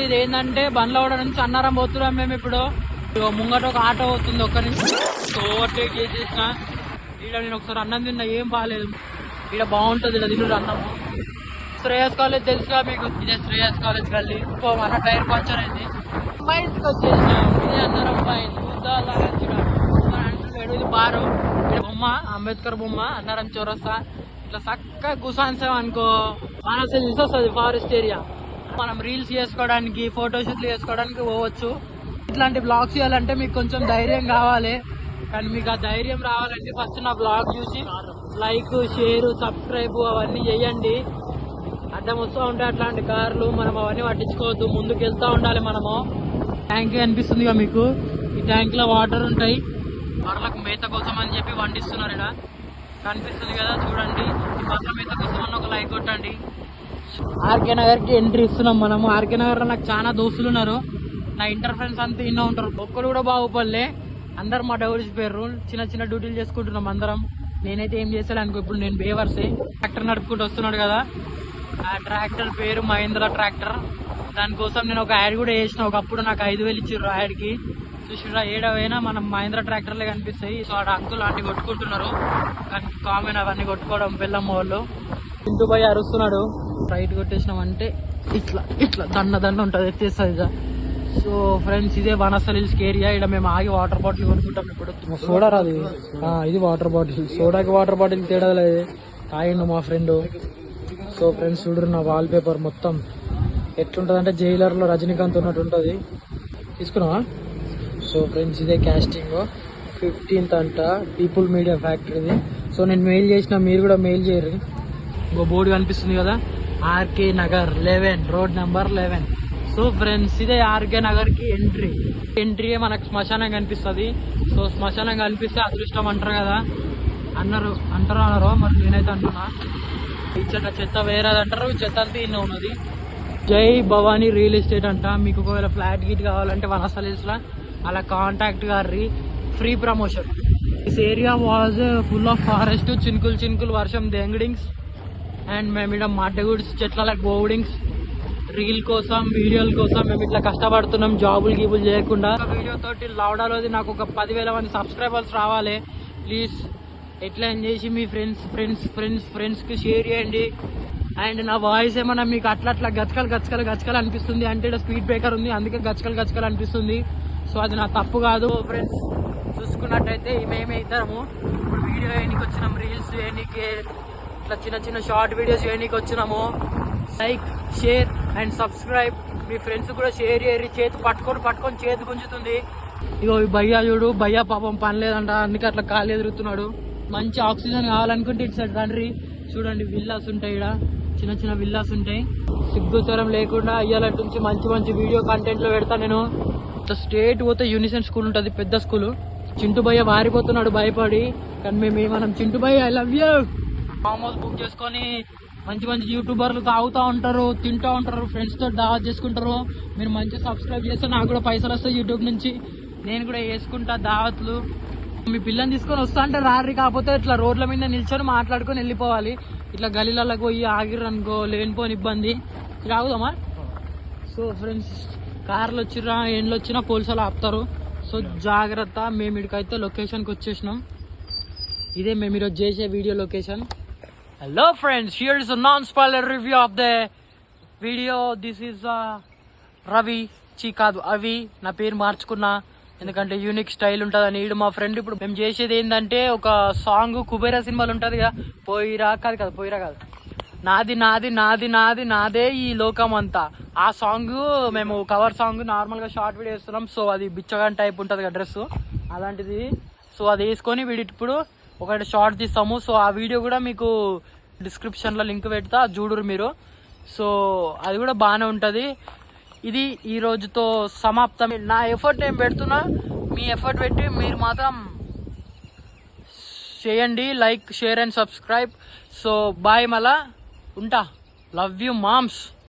ఇది ఏంటంటే బండ్లవాడ నుంచి అన్నారం పోతున్నాం మేము ఇప్పుడు. ముంగట ఒక ఆటో వస్తుంది, ఒక్క నుంచి ఓవర్టేక్ చేసేసిన. ఇక్కడ నేను ఒకసారి అన్నం తిన్నా, ఏం బాగాలేదు. ఇక్కడ బాగుంటుంది, ఇలా తింటు అన్నము. శ్రేయస్ కాలేజ్ తెలుసుగా మీకు, ఇదే శ్రేయస్ కాలేజ్ గల్లీ. మన టైర్ పంచర్ అయింది, మైండ్కి వచ్చేసినాం. ఇదే అన్నారం ఇది బారు. ఇక్కడ బొమ్మ, అంబేద్కర్ బొమ్మ, అన్నారం చౌరస్తా. ఇట్లా చక్కగా కూసాన్సాం అనుకో, మనసు వస్తుంది ఫారెస్ట్ ఏరియా. మనం రీల్స్ చేసుకోవడానికి, ఫోటోషూట్లు చేసుకోవడానికి పోవచ్చు. ఇట్లాంటి బ్లాగ్స్ చేయాలంటే మీకు కొంచెం ధైర్యం కావాలి. కానీ మీకు ఆ ధైర్యం రావాలంటే ఫస్ట్ నా బ్లాగ్ చూసి లైక్, షేర్, సబ్స్క్రైబ్ అవన్నీ చేయండి. అడ్డం వస్తూ ఉంటాయి అట్లాంటి కార్లు, మనం అవన్నీ పట్టించుకోవద్దు, ముందుకు వెళ్తూ ఉండాలి మనము. ట్యాంక్ కనిపిస్తుంది కదా మీకు, ఈ ట్యాంక్ లో వాటర్ ఉంటాయి. బర్రెలకు మేత కోసం అని చెప్పి వండిస్తున్నారు. ఇక్కడ కనిపిస్తుంది కదా, చూడండి. ఈ బర్రెల మేత కోసం అని ఒక లైక్ కొట్టండి. ఆర్కే నగర్ కి ఎంట్రీ ఇస్తున్నాం మనము. ఆర్కే నగర్ లో నాకు చాలా దోస్తులు ఉన్నారు, నా ఇంటర్ ఫ్రెండ్స్ అంతా ఇన్నో ఉంటారు. ఒక్కరు కూడా బాగుపడలే, అందరు మా డౌరీస్ పేరు. చిన్న చిన్న డ్యూటీలు చేసుకుంటున్నాం అందరం. నేనైతే ఏం చేసాను అనుకో, ఇప్పుడు నేను బేవర్సే ట్రాక్టర్ నడుపుకుంటూ వస్తున్నాడు కదా, ఆ ట్రాక్టర్ పేరు మహేంద్ర ట్రాక్టర్. దానికోసం నేను ఒక యాడ్ కూడా చేసిన. ఒకప్పుడు నాకు 5,000 ఇచ్చిర్రు ఆ యాడ్కి. చూసిరా, ఏడవైనా మనం మహేంద్ర ట్రాక్టర్లే కనిపిస్తాయి. సో ఆడ అంకుల్ ఆంటీ కొట్టుకుంటున్నారు, కానీ కామన్ అవన్నీ కొట్టుకోవడం పిల్లమ్మ వాళ్ళు. ఇంటూ పోయి అరుస్తున్నాడు. రైట్ కొట్టేసినామంటే ఇట్లా ఇట్లా దండ ఉంటుంది, ఎత్తేస్తుంది. సో ఫ్రెండ్స్, ఇదే వనస్థల హిల్స్ ఏరియా. ఇక్కడ మేము ఆగి వాటర్ బాటిల్ కొనుక్కుంటాం. ఇప్పుడు సోడా రాదు, ఇది వాటర్ బాటిల్. సోడాకి వాటర్ బాటిల్ తేడా లేదు. తాగిండు మా ఫ్రెండ్. సో ఫ్రెండ్స్, చూడరు నా వాల్ పేపర్ మొత్తం ఎట్లుంటుంది అంటే జైలర్ లో రజనీకాంత్ ఉన్నట్టు ఉంటుంది. తీసుకున్నావా? సో ఫ్రెండ్స్, ఇదే క్యాస్టింగ్ 15th అంట, పీపుల్ మీడియా ఫ్యాక్టరీది. సో నేను మెయిల్ చేసిన, మీరు కూడా మెయిల్ చేయరు. ఇంకో బోర్డు కనిపిస్తుంది కదా, RK Nagar 11, road number 11. So friends, ఇదే ఆర్కే నగర్ కి ఎంట్రీ మనకు శ్మశానం కనిపిస్తుంది. సో శ్మశానం కనిపిస్తే అదృష్టం అంటారు కదా, అంటారో మరి నేనైతే అంటున్నా. ఈ చెత్త వేరేది అంటారు, చెత్త అంతా ఇన్న ఉన్నది. జై భవానీ రియల్ ఎస్టేట్ అంట. మీకు ఒకవేళ ఫ్లాట్ గిట్ కావాలంటే వనస్థల హిల్స్ లో అలా కాంటాక్ట్ గారి, free promotion. This area was full of forest, చినుకులు వర్షం, దెంగడింగ్స్. అండ్ మేము ఇక్కడ మడ్డగుడ్స్, చెట్లకు బోర్డింగ్స్, రీల్ కోసం, వీడియోల కోసం మేము ఇట్లా కష్టపడుతున్నాం, జాబులు గీబులు చేయకుండా. వీడియో తోటి లౌడాలోది నాకు ఒక 10,000 మంది సబ్స్క్రైబర్స్ రావాలి. ప్లీజ్ ఎట్లా చేసి మీ ఫ్రెండ్స్ కి షేర్ చేయండి. అండ్ నా వాయిస్ ఏమన్నా మీకు అట్లా గచ్చకలు అనిపిస్తుంది అంటే, ఇక్కడ స్పీడ్ బ్రేకర్ ఉంది, అందుకే గచ్చకలు అనిపిస్తుంది. సో అది నా తప్పు కాదు. ఫ్రెండ్స్, చూసుకున్నట్టయితే మేమే ఇద్దరము ఇప్పుడు వీడియో చేయడానికి వచ్చినాం, రీల్స్ చేయడానికి, ఇట్లా చిన్న షార్ట్ వీడియోస్ చేయడానికి వచ్చినాము. Like, share and subscribe. Me friends కూడా షేర్ చేయరు. చేతి పట్టుకొని చేతి గుంజుతుంది. ఇగో ఈ భయ్యా చూడు, భయ్యా పాపం పని లేదంట, అందుకే అట్లా కాలు ఎదురుతున్నాడు. మంచి ఆక్సిజన్ కావాలనుకుంటే ఇటు సైడ్ రండి. చూడండి, విల్లాస్ ఉంటాయి, ఇక్కడ చిన్న విల్లాస్ ఉంటాయి. సిగ్గుతరం లేకుండా ఇయ్యాల నుంచి మంచి వీడియో కంటెంట్ లో పెడతా నేను. స్టేట్ పోతే యూనిసెన్ స్కూల్ ఉంటుంది, పెద్ద స్కూల్. చింటూ భయ్య వారిపోతున్నాడు భయపడి, కానీ మనం చింటూ భయ్య I love you. Farm house book చేసుకొని మంచి యూట్యూబర్లు తాగుతూ ఉంటారు, తింటూ ఉంటారు, ఫ్రెండ్స్ తో దావత్ చేసుకుంటారు. మీరు మంచిగా సబ్స్క్రైబ్ చేస్తే నాకు కూడా పైసలు వస్తాయి యూట్యూబ్ నుంచి, నేను కూడా వేసుకుంటా దావత్లు. మీ పిల్లని తీసుకొని వస్తా అంటే రారి, కాకపోతే ఇట్లా రోడ్ల మీద నిల్చొని మాట్లాడుకొని వెళ్ళిపోవాలి. ఇట్లా గలీలకు పోయి ఆగిర్రు అనుకో, లేనిపోని ఇబ్బంది. రాగుదామా? సో ఫ్రెండ్స్, కార్లు వచ్చిర్రా, ఎండ్లు వచ్చినా పోలీసులు ఆపుతారు. సో జాగ్రత్త. మేము ఇక్కడికైతే లొకేషన్కి వచ్చేసినాం. ఇదే మేము ఈరోజు చేసే video location. Hello friends, here is a non spoiler review of the video. This is Ravi, కాదు అవి, నా పేరు మార్చుకున్నా ఎందుకంటే యూనిక్ స్టైల్ ఉంటుందని. ఈడు మా ఫ్రెండ్. ఇప్పుడు మేము చేసేది ఏంటంటే, ఒక సాంగ్ కుబేరా సినిమాలు ఉంటుంది కదా, పోయిరా కాదు, నాదే ఈ లోకం అంతా, ఆ సాంగ్ మేము కవర్ సాంగ్ నార్మల్ గా షార్ట్ వీడియో వేస్తున్నాం. సో అది బిచ్చగాన్ టైప్ ఉంటుంది కదా డ్రెస్, అలాంటిది. సో అది వేసుకొని వీడి ఇప్పుడు ఒకటి షార్ట్ తీస్తాము. సో ఆ వీడియో కూడా మీకు డిస్క్రిప్షన్ లో లింక్ పెడతా, చూడురు మీరు. సో అది కూడా బాగానే ఉంటది. ఇది ఈ రోజుతో సమాప్తం. నా ఎఫర్ట్ ఏం పెడుతున్నా, మీ ఎఫర్ట్ పెట్టి మీరు మాత్రం చేయండి. Like, share and subscribe. So bye, మళ్ళా ఉంటా. Love you moms.